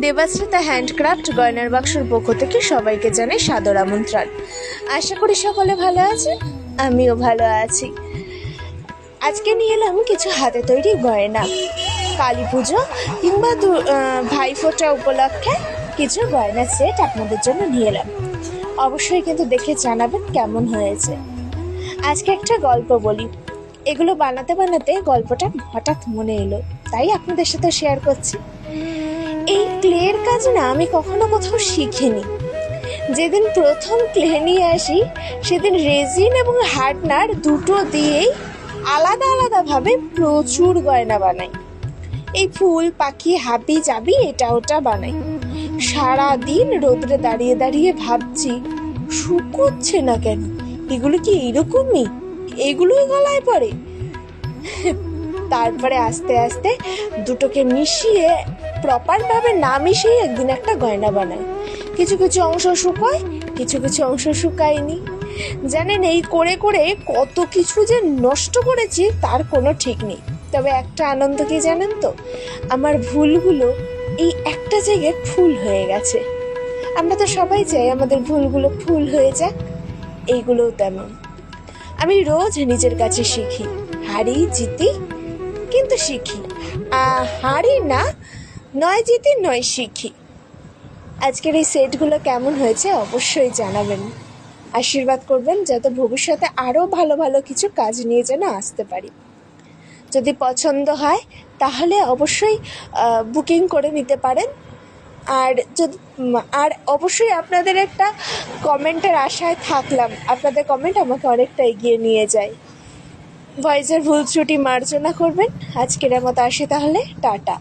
দেবাশ্রিতা handcraft গয়নার বাক্সর পক্ষ থেকে সবাইকে জানাই সাদর আমন্ত্রণ। আশা করি সকলে ভালো আছে, আমিও ভালো আছি। আজকে নিয়ে এলাম কিছু হাতে তৈরি গয়না। কালী পুজো কিংবা ভাইফোঁটা উপলক্ষে কিছু গয়না সেট আপনাদের জন্য নিয়ে এলাম। অবশ্যই কিন্তু দেখে জানাবেন কেমন হয়েছে। আজকে একটা গল্প বলি। এগুলো বানাতে বানাতে গল্পটা হঠাৎ মনে এলো, তাই আপনাদের সাথে শেয়ার করছি। এই ক্লের কাজ না আমি কখনো কোথাও শিখিনি। যেদিন প্রথম ক্লে নিয়ে আসি সেদিন রেজিন এবং হার্ডনার দুটো দিয়েই আলাদা আলাদাভাবে প্রচুর গয়না বানাই। এই ফুল পাখি হাবি জাবি এটা ওটা বানাই। সারাদিন রোদ্রে দাঁড়িয়ে দাঁড়িয়ে ভাবছি শুকোচ্ছে না কেন, এগুলো কি এইরকমই, এগুলোই গলায় পড়ে। তারপরে আস্তে আস্তে দুটোকে মিশিয়ে প্রপারভাবে না মিশিয়ে একদিন একটা গয়না বানাই। কিছু কিছু অংশ শুকায়, কিছু কিছু অংশ শুকায়নি। জানেন, এই করে করে কত কিছু যে নষ্ট করেছি তার কোনো ঠিক নেই। তবে একটা আনন্দ কি জানেন তো, আমার ভুলগুলো এই একটা জায়গায় ফুল হয়ে গেছে। আমরা তো সবাই চাই আমাদের ভুলগুলো ফুল হয়ে যাক, এইগুলোও তেমন। আমি রোজ নিজের কাছে শিখি, হারি জিতি কিন্তু শিখি, হারি না, নয় জিতি নয় শিখি। আজকের এই সেটগুলো কেমন হয়েছে অবশ্যই জানাবেন। আশীর্বাদ করবেন যাতে ভবিষ্যতে আরও ভালো ভালো কিছু কাজ নিয়ে যেন আসতে পারি। যদি পছন্দ হয় তাহলে অবশ্যই বুকিং করে নিতে পারেন। আর অবশ্যই আপনাদের একটা কমেন্টের আশায় থাকলাম। আপনাদের কমেন্ট আমাকে অনেকটা এগিয়ে নিয়ে যায়। ভয়েসের ভুল ত্রুটি মার্জনা করবেন। আজকের মতো আসি তাহলে, টাটা।